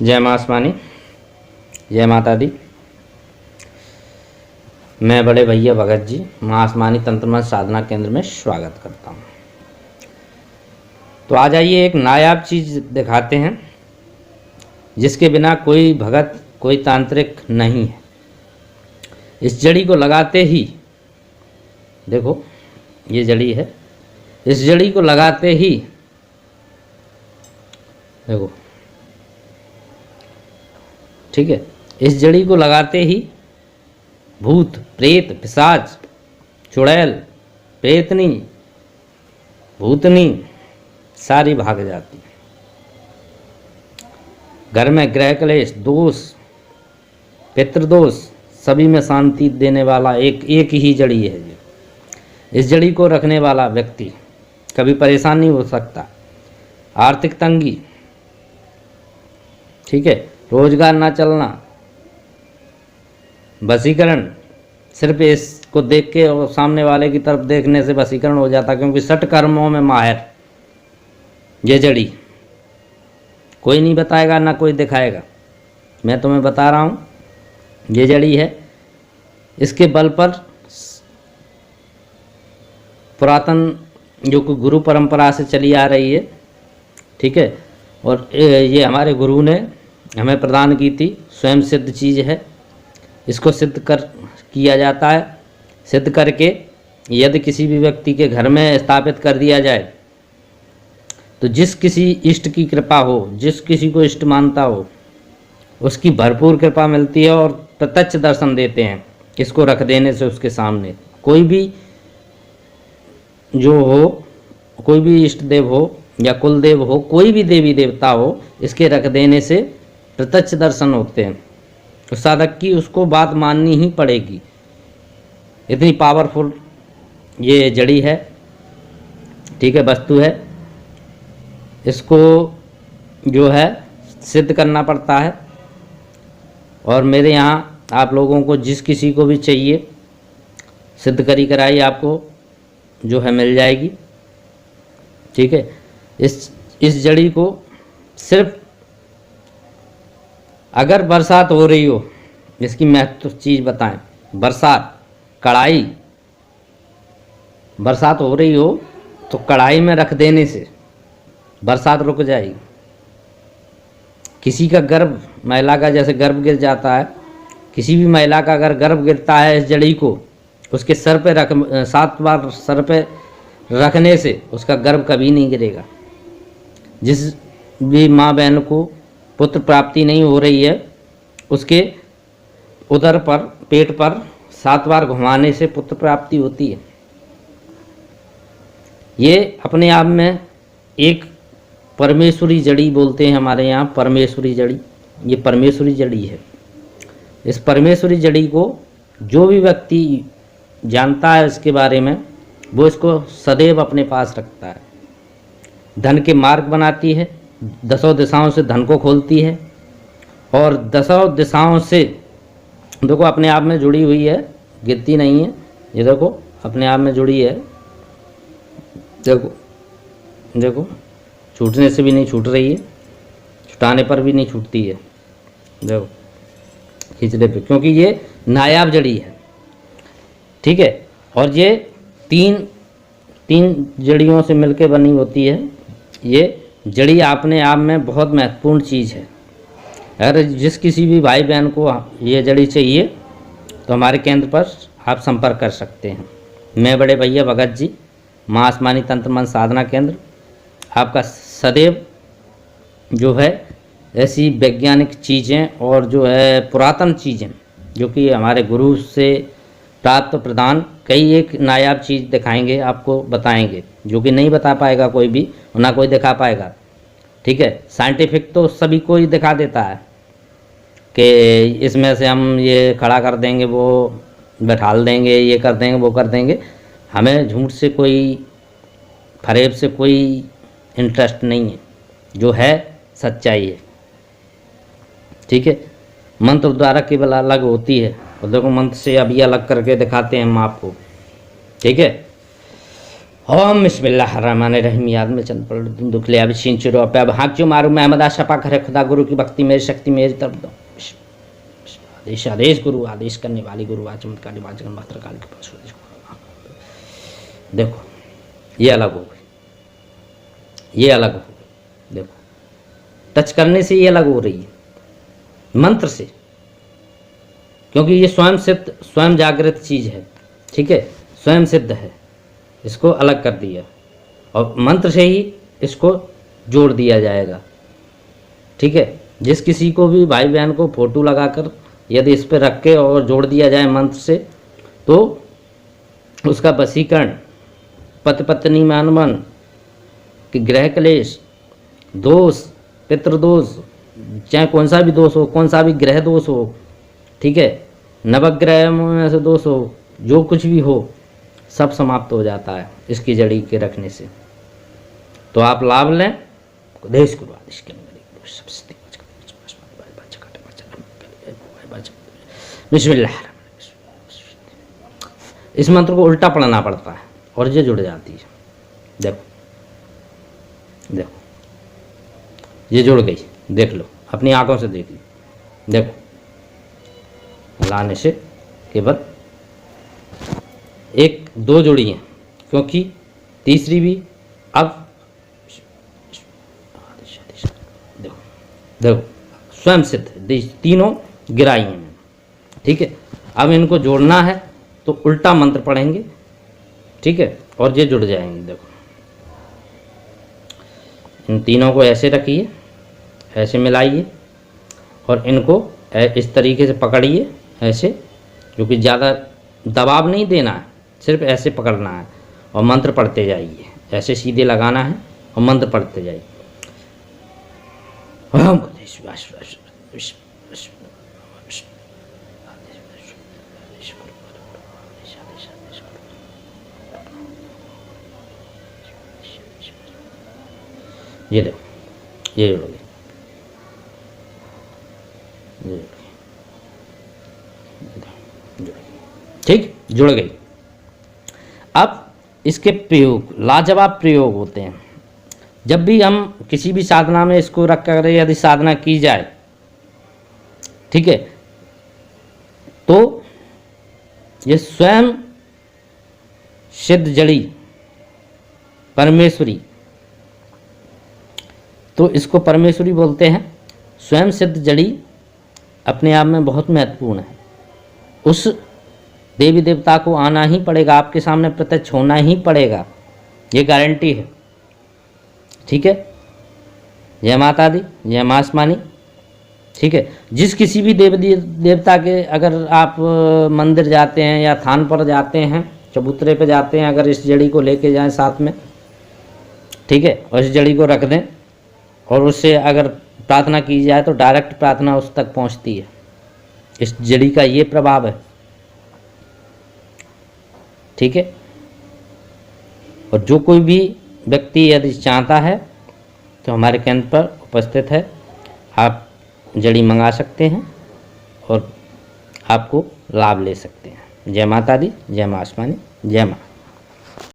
जय मां आसमानी, जय माता दी। मैं बड़े भैया भगत जी मां आसमानी तंत्र मंत्र साधना केंद्र में स्वागत करता हूँ। तो आ जाइए, एक नायाब चीज़ दिखाते हैं जिसके बिना कोई भगत कोई तांत्रिक नहीं है। इस जड़ी को लगाते ही, देखो ये जड़ी है, इस जड़ी को लगाते ही देखो, ठीक है, इस जड़ी को लगाते ही भूत प्रेत पिशाच चुड़ैल प्रेतनी भूतनी सारी भाग जाती। घर में ग्रह क्लेश दोष पितृदोष सभी में शांति देने वाला एक ही जड़ी है। इस जड़ी को रखने वाला व्यक्ति कभी परेशान नहीं हो सकता। आर्थिक तंगी, ठीक है, रोजगार ना चलना, वशीकरण, सिर्फ इसको देख के और सामने वाले की तरफ देखने से वशीकरण हो जाता, क्योंकि 60 कर्मों में माहिर ये जड़ी। कोई नहीं बताएगा ना कोई दिखाएगा, मैं तुम्हें बता रहा हूँ, ये जड़ी है। इसके बल पर पुरातन जो गुरु परंपरा से चली आ रही है, ठीक है, और ये हमारे गुरु ने हमें प्रदान की थी, स्वयं सिद्ध चीज़ है। इसको सिद्ध किया जाता है। सिद्ध करके यदि किसी भी व्यक्ति के घर में स्थापित कर दिया जाए तो जिस किसी इष्ट की कृपा हो, जिस किसी को इष्ट मानता हो, उसकी भरपूर कृपा मिलती है और प्रत्यक्ष दर्शन देते हैं इसको रख देने से। उसके सामने कोई भी जो हो, कोई भी इष्ट देव हो या कुल देव हो, कोई भी देवी देवता हो, इसके रख देने से प्रत्यक्ष दर्शन होते हैं। तो साधक की उसको बात माननी ही पड़ेगी, इतनी पावरफुल ये जड़ी है, ठीक है, वस्तु है। इसको जो है सिद्ध करना पड़ता है, और मेरे यहाँ आप लोगों को जिस किसी को भी चाहिए सिद्ध करी कराई आपको जो है मिल जाएगी, ठीक है। इस जड़ी को सिर्फ अगर बरसात हो रही हो, इसकी महत्व चीज़ बताएं, बरसात कढ़ाई बरसात हो रही हो तो कढ़ाई में रख देने से बरसात रुक जाएगी। किसी का गर्भ, महिला का जैसे गर्भ गिर जाता है, किसी भी महिला का अगर गर्भ गिरता है, इस जड़ी को उसके सर पे 7 बार सर पे रखने से उसका गर्भ कभी नहीं गिरेगा। जिस भी माँ बहन को पुत्र प्राप्ति नहीं हो रही है, उसके उदर पर, पेट पर 7 बार घुमाने से पुत्र प्राप्ति होती है। ये अपने आप में एक परमेश्वरी जड़ी बोलते हैं हमारे यहाँ, परमेश्वरी जड़ी, ये परमेश्वरी जड़ी है। इस परमेश्वरी जड़ी को जो भी व्यक्ति जानता है इसके बारे में, वो इसको सदैव अपने पास रखता है। धन के मार्ग बनाती है, 10 दिशाओं से धन को खोलती है, और 10 दिशाओं से देखो अपने आप में जुड़ी हुई है, गिरती नहीं है। ये देखो अपने आप में जुड़ी है, देखो देखो, छूटने से भी नहीं छूट रही है, छुटाने पर भी नहीं छूटती है, देखो खींचने पे, क्योंकि ये नायाब जड़ी है, ठीक है। और ये तीन जड़ियों से मिलकर बनी होती है। ये जड़ी अपने आप में बहुत महत्वपूर्ण चीज़ है। अगर जिस किसी भी भाई बहन को ये जड़ी चाहिए तो हमारे केंद्र पर आप संपर्क कर सकते हैं। मैं बड़े भैया भगत जी मां आसमानी तंत्र मंत्र साधना केंद्र आपका सदैव जो है ऐसी वैज्ञानिक चीज़ें और जो है पुरातन चीज़ें जो कि हमारे गुरु से प्राप्त प्रदान कई एक नायाब चीज़ दिखाएंगे, आपको बताएंगे, जो कि नहीं बता पाएगा कोई भी, ना कोई दिखा पाएगा, ठीक है। साइंटिफिक तो सभी को ही दिखा देता है कि इसमें से हम ये खड़ा कर देंगे, वो बैठाल देंगे, ये कर देंगे, वो कर देंगे। हमें झूठ से कोई, फरेब से कोई इंटरेस्ट नहीं है, जो है सच्चाई है, ठीक है। मंत्र द्वारा केवल अलग होती है, और देखो मंत्र से अभी अलग करके दिखाते हैं हम आपको, ठीक है। ओम बिस्मिल्लाहिर्रहमानिर्रहीम। याद में चंद पल दुख ले अब छीन चिरो पे अब हाथ जो मारू मैं अहमदा शपा करे खुदा गुरु की भक्ति मेरी शक्ति मेरी तरफ दो। आदेश आदेश गुरु आदेश करने वाली गुरु आ चमत्कारी वाचन मात्र काल के पास। देखो ये अलग हो गई, ये अलग हो गई। देखो टच करने से ये अलग हो रही है मंत्र से, क्योंकि ये स्वयं सिद्ध स्वयं जागृत चीज है। ठीक है, स्वयं सिद्ध है, इसको अलग कर दिया और मंत्र से ही इसको जोड़ दिया जाएगा। ठीक है, जिस किसी को भी भाई बहन को फोटो लगाकर यदि इस पर रख के और जोड़ दिया जाए मंत्र से, तो उसका वशीकरण, पति पत्नी में अनबन कि ग्रह क्लेश, दोष, पितृदोष, चाहे कौन सा भी दोष हो, कौन सा भी ग्रह दोष हो, ठीक है, नवग्रह में से दोष हो, जो कुछ भी हो सब समाप्त हो जाता है इसकी जड़ी के रखने से। तो आप लाभ लें। देश गुरु आदेश के बिस्मिल्लाह। इस मंत्र को उल्टा पढ़ना पड़ता है और ये जुड़ जाती है। देखो देखो ये जुड़ गई, देख लो अपनी आंखों से देख लो। देखो लाने से केवल एक दो जुड़ी हैं, क्योंकि तीसरी भी अब देखो देखो स्वयं सिद्ध तीनों गिराई हैं। ठीक है, अब इनको जोड़ना है तो उल्टा मंत्र पढ़ेंगे। ठीक है, और ये जुड़ जाएंगे। देखो इन तीनों को ऐसे रखिए, ऐसे मिलाइए और इनको इस तरीके से पकड़िए ऐसे, क्योंकि ज़्यादा दबाव नहीं देना है, सिर्फ ऐसे पकड़ना है और मंत्र पढ़ते जाइए। ऐसे सीधे लगाना है और मंत्र पढ़ते जाइए। ये देखो ये जुड़ गई, ठीक जुड़ गई। अब इसके प्रयोग लाजवाब प्रयोग होते हैं। जब भी हम किसी भी साधना में इसको रख कर यदि साधना की जाए, ठीक है, तो ये स्वयं सिद्ध जड़ी परमेश्वरी, तो इसको परमेश्वरी बोलते हैं। स्वयं सिद्ध जड़ी अपने आप में बहुत महत्वपूर्ण है। उस देवी देवता को आना ही पड़ेगा, आपके सामने प्रत्यक्ष होना ही पड़ेगा, ये गारंटी है। ठीक है, जय माता दी, जय मां आसमानी। ठीक है, जिस किसी भी देवता के अगर आप मंदिर जाते हैं या थान पर जाते हैं, चबूतरे पे जाते हैं, अगर इस जड़ी को लेके जाएं साथ में, ठीक है, और इस जड़ी को रख दें और उससे अगर प्रार्थना की जाए तो डायरेक्ट प्रार्थना उस तक पहुंचती है। इस जड़ी का ये प्रभाव है। ठीक है, और जो कोई भी व्यक्ति यदि चाहता है तो हमारे केंद्र पर उपस्थित है, आप जड़ी मंगा सकते हैं और आपको लाभ ले सकते हैं। जय माता दी, जय मां आसमानी, जय मां।